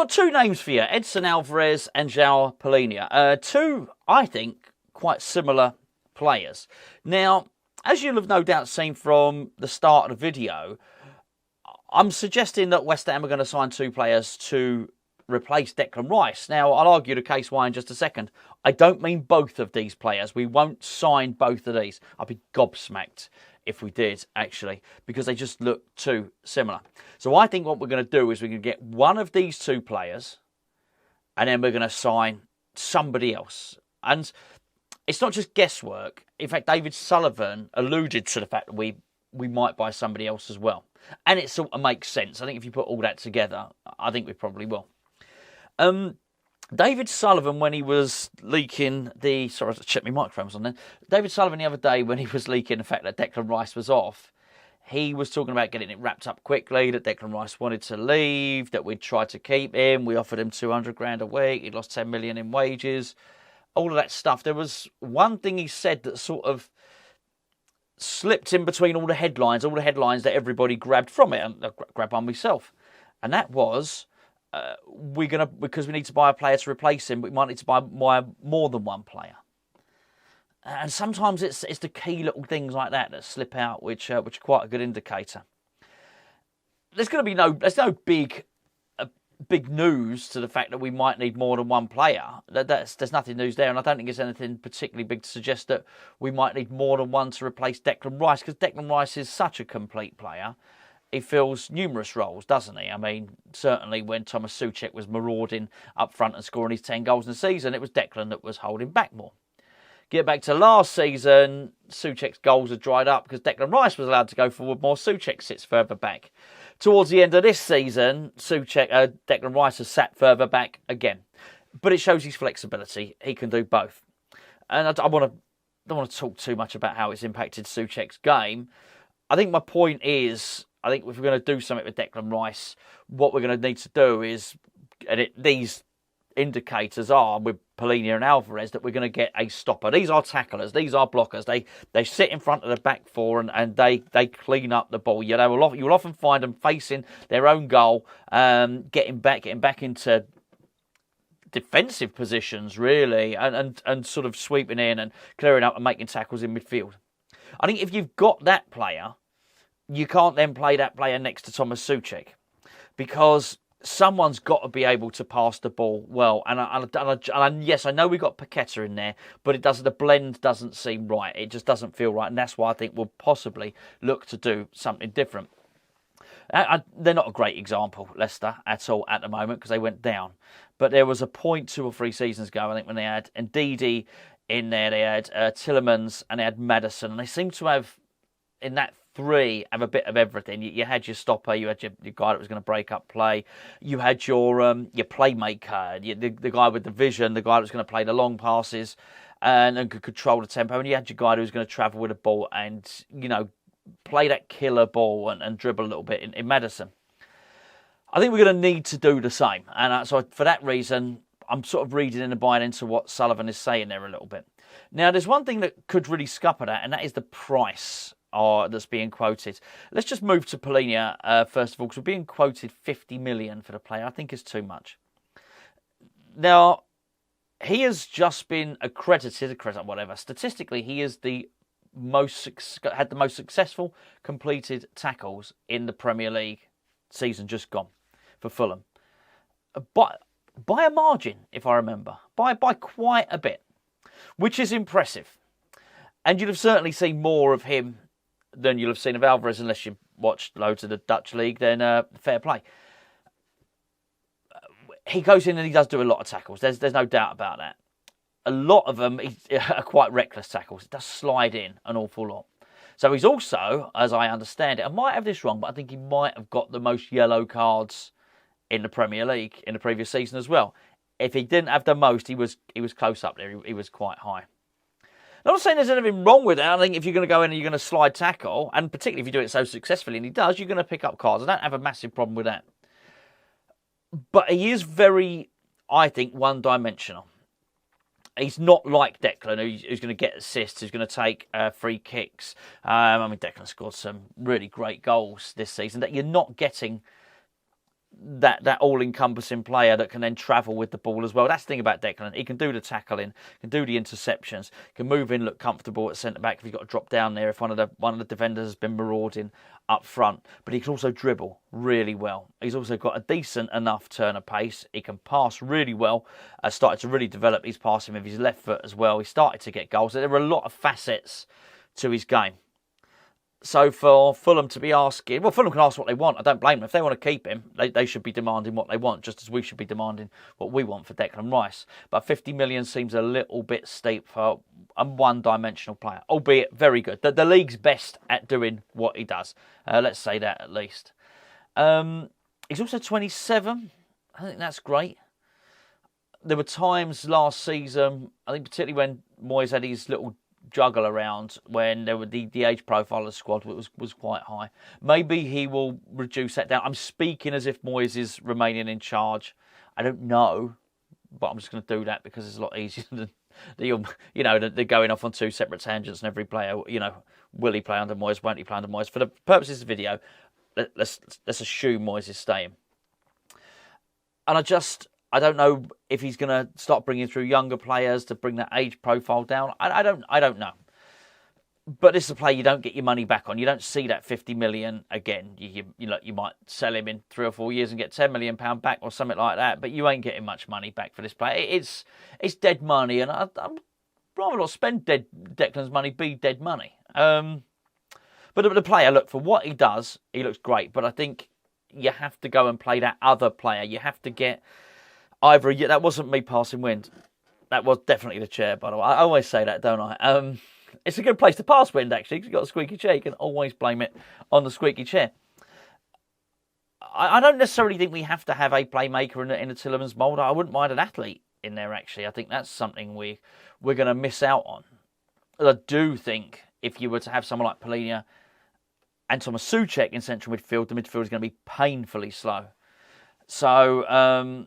got two names for you, Edson Alvarez and João Palhinha. Two, I think, quite similar players. Now, as you'll have no doubt seen from the start of the video, I'm suggesting that West Ham are going to sign two players to replace Declan Rice. Now, I'll argue the case why in just a second. I don't mean both of these players. We won't sign both of these. I'd be gobsmacked if we did, actually, because they just look too similar. So I think what we're going to do is we're going to get one of these two players and then we're going to sign somebody else. And it's not just guesswork. In fact, David Sullivan alluded to the fact that we might buy somebody else as well. And it sort of makes sense. I think if you put all that together, I think we probably will. David Sullivan, when he was leaking the... Sorry, I checked my microphones on there. David Sullivan the other day, when he was leaking the fact that Declan Rice was off, he was talking about getting it wrapped up quickly, that Declan Rice wanted to leave, that we'd try to keep him. We offered him 200 grand a week. He'd lost 10 million in wages. All of that stuff. There was one thing he said that sort of slipped in between all the headlines that everybody grabbed from it, and I grabbed one myself. And that was... because we need to buy a player to replace him, we might need to buy more than one player. And sometimes it's the key little things like that slip out, which are quite a good indicator. There's no big news to the fact that we might need more than one player. There's nothing news there, and I don't think there's anything particularly big to suggest that we might need more than one to replace Declan Rice, because Declan Rice is such a complete player. He fills numerous roles, doesn't he? I mean, certainly when Thomas Souček was marauding up front and scoring his 10 goals in the season, it was Declan that was holding back more. Get back to last season, Souček's goals had dried up because Declan Rice was allowed to go forward more. Souček sits further back. Towards the end of this season, Declan Rice has sat further back again. But it shows his flexibility. He can do both. And I don't want to talk too much about how it's impacted Souček's game. I think my point is... I think if we're going to do something with Declan Rice, what we're going to need to do is, these indicators are with Palhinha and Alvarez, that we're going to get a stopper. These are tacklers. These are blockers. They sit in front of the back four and they clean up the ball. You will often find them facing their own goal, getting back into defensive positions, really, and sort of sweeping in and clearing up and making tackles in midfield. I think if you've got that player, you can't then play that player next to Thomas Souček, because someone's got to be able to pass the ball well. And yes, I know we got Paqueta in there, but the blend doesn't seem right. It just doesn't feel right, and that's why I think we'll possibly look to do something different. They're not a great example, Leicester, at all at the moment, because they went down. But there was a point 2 or 3 seasons ago, I think, when they had Ndidi in there, they had Tielemans, and they had Maddison, and they seem to have, in that 3, have a bit of everything. You had your stopper, you had your guy that was going to break up play, you had your playmaker, the guy with the vision, the guy that was going to play the long passes and could control the tempo, and you had your guy who was going to travel with the ball and, play that killer ball and dribble a little bit in Maddison. I think we're going to need to do the same, and so for that reason, I'm sort of reading and buying into what Sullivan is saying there a little bit. Now, there's one thing that could really scupper that, and that is the price that's being quoted. Let's just move to Palhinha first of all, because we're being quoted 50 million for the player. I think it's too much. Now, he has just been accredited, whatever. Statistically, he is had the most successful completed tackles in the Premier League season just gone for Fulham. By a margin, if I remember. By quite a bit, which is impressive. And you'd have certainly seen more of him than you'll have seen of Alvarez, unless you've watched loads of the Dutch league, then fair play. He goes in and he does do a lot of tackles. There's no doubt about that. A lot of them are quite reckless tackles. It does slide in an awful lot. So he's also, as I understand it, I might have this wrong, but I think he might have got the most yellow cards in the Premier League in the previous season as well. If he didn't have the most, he was close up there. He was quite high. I'm not saying there's anything wrong with that. I think if you're going to go in and you're going to slide tackle, and particularly if you do it so successfully, and he does, you're going to pick up cards. I don't have a massive problem with that. But he is very, I think, one-dimensional. He's not like Declan, who's going to get assists, who's going to take free kicks. Declan scored some really great goals this season that you're not getting that all-encompassing player that can then travel with the ball as well. That's the thing about Declan. He can do the tackling, can do the interceptions, can move in, look comfortable at centre-back if he's got to drop down there, if one of the defenders has been marauding up front. But he can also dribble really well. He's also got a decent enough turn of pace. He can pass really well. Started to really develop his passing with his left foot as well. He started to get goals. There were a lot of facets to his game. So for Fulham to be asking, well, Fulham can ask what they want. I don't blame them. If they want to keep him, they should be demanding what they want, just as we should be demanding what we want for Declan Rice. But 50 million seems a little bit steep for a one-dimensional player, albeit very good. The league's best at doing what he does. Let's say that at least. He's also 27. I think that's great. There were times last season, I think particularly when Moyes had his little juggle around, when there were the age profile of the squad was quite high. Maybe he will reduce that down. I'm speaking as if Moyes is remaining in charge. I don't know, but I'm just going to do that because it's a lot easier than they're going off on two separate tangents and every player, will he play under Moyes, won't he play under Moyes? For the purposes of the video, let's assume Moyes is staying. And I don't know if he's going to start bringing through younger players to bring that age profile down. I don't know. But this is a player you don't get your money back on. You don't see that 50 million again. You might sell him in 3 or 4 years and get £10 million back or something like that. But you ain't getting much money back for this player. It's dead money, and I'd rather not spend Declan's money, be dead money. But the player, look, for what he does, he looks great. But I think you have to go and play that other player. You have to get either that wasn't me passing wind. That was definitely the chair, by the way. I always say that, don't I? It's a good place to pass wind, actually, because you've got a squeaky chair. You can always blame it on the squeaky chair. I don't necessarily think we have to have a playmaker in the Tielemans mould. I wouldn't mind an athlete in there, actually. I think that's something we're going to miss out on. I do think if you were to have someone like Palhinha and Thomas Souček in central midfield, the midfield is going to be painfully slow. So,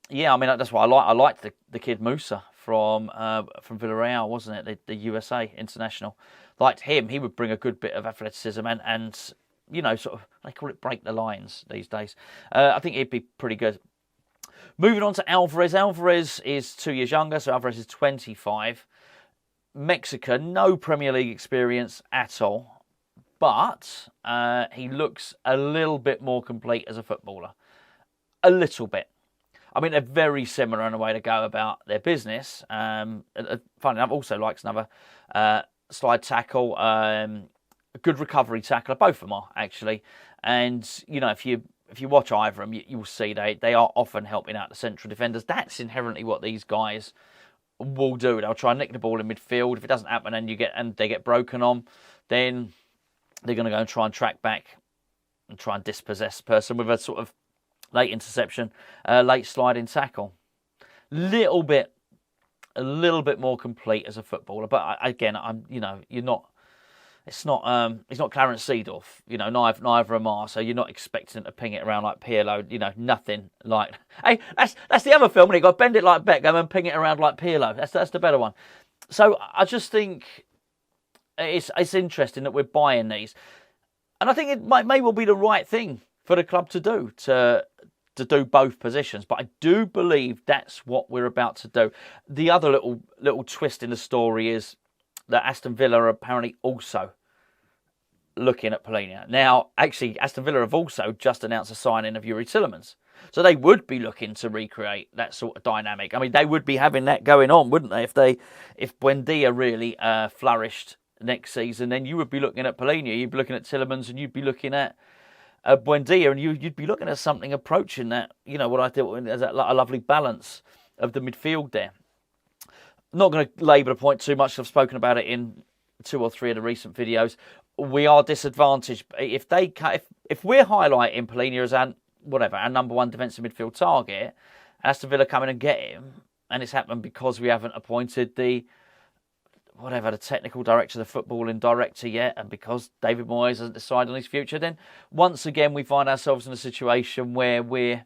yeah, I mean, that's why I liked the kid Musa from Villarreal, wasn't it? The USA international. Liked him. He would bring a good bit of athleticism and sort of, they call it break the lines these days. I think he'd be pretty good. Moving on to Alvarez. Alvarez is 2 years younger, so Alvarez is 25. Mexican, no Premier League experience at all. But he looks a little bit more complete as a footballer. A little bit. I mean, they're very similar in a way to go about their business. Funny enough, also likes another slide tackle, a good recovery tackler. Both of them are, actually. And, if you watch either of them, you will see they are often helping out the central defenders. That's inherently what these guys will do. They'll try and nick the ball in midfield. If it doesn't happen and they get broken on, then they're going to go and try and track back and try and dispossess the person with a sort of late interception, late sliding tackle. A little bit more complete as a footballer, but again, you're not. It's not Clarence Seedorf, neither am I. So you're not expecting to ping it around like Pirlo, nothing like. Hey, that's the other film. When you got to bend it like Beckham and ping it around like Pirlo. That's the better one. So I just think it's interesting that we're buying these, and I think it may well be the right thing for the club to do to do both positions. But I do believe that's what we're about to do. The other little twist in the story is that Aston Villa are apparently also looking at Palhinha. Now, actually, Aston Villa have also just announced a signing of Youri Tielemans. So they would be looking to recreate that sort of dynamic. I mean, they would be having that going on, wouldn't they? If Buendia really flourished next season, then you would be looking at Palhinha, you'd be looking at Tielemans, and you'd be looking at Buendia, and you'd be looking at something approaching that, what I thought as a lovely balance of the midfield there. I'm not going to labour the point too much. I've spoken about it in 2 or 3 of the recent videos. We are disadvantaged if we're highlighting Palhinha as our number one defensive midfield target. Aston Villa come in and get him, and it's happened because we haven't appointed the technical director of the footballing director yet, and because David Moyes hasn't decided on his future, then once again we find ourselves in a situation where we're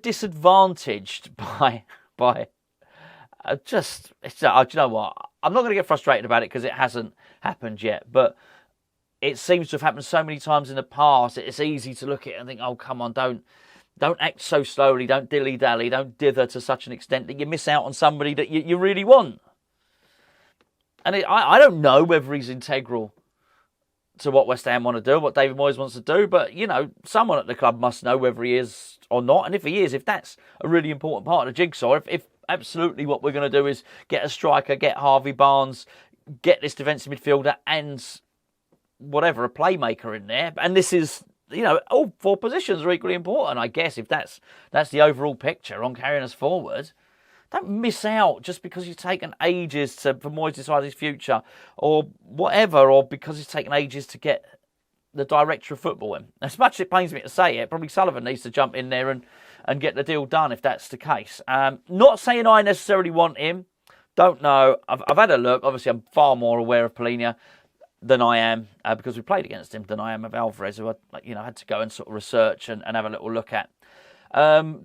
disadvantaged by. Do you know what? I'm not going to get frustrated about it because it hasn't happened yet, but it seems to have happened so many times in the past. It's easy to look at it and think, oh, come on, don't act so slowly, don't dilly-dally, don't dither to such an extent that you miss out on somebody that you really want. And I don't know whether he's integral to what West Ham want to do, what David Moyes wants to do, but, you know, someone at the club must know whether he is or not. And if he is, if that's a really important part of the jigsaw, if absolutely what we're going to do is get a striker, get Harvey Barnes, get this defensive midfielder and whatever, a playmaker in there. And this is, you know, all 4 positions are equally important, I guess, if that's the overall picture on carrying us forward. Don't miss out just because you've taken ages for Moyes to decide his future or whatever, or because it's taken ages to get the director of football in. As much as it pains me to say it, probably Sullivan needs to jump in there and get the deal done if that's the case. Not saying I necessarily want him. Don't know. I've had a look. Obviously, I'm far more aware of Palhinha than I am because we played against him than I am of Alvarez, who I had to go and sort of research and have a little look at.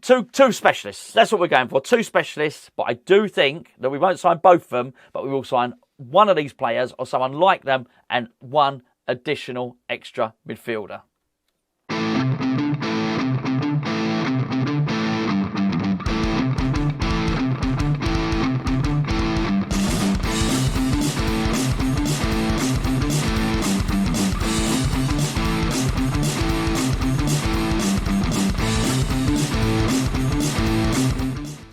Two specialists. That's what we're going for. 2 specialists. But I do think that we won't sign both of them, but we will sign one of these players or someone like them and one additional extra midfielder.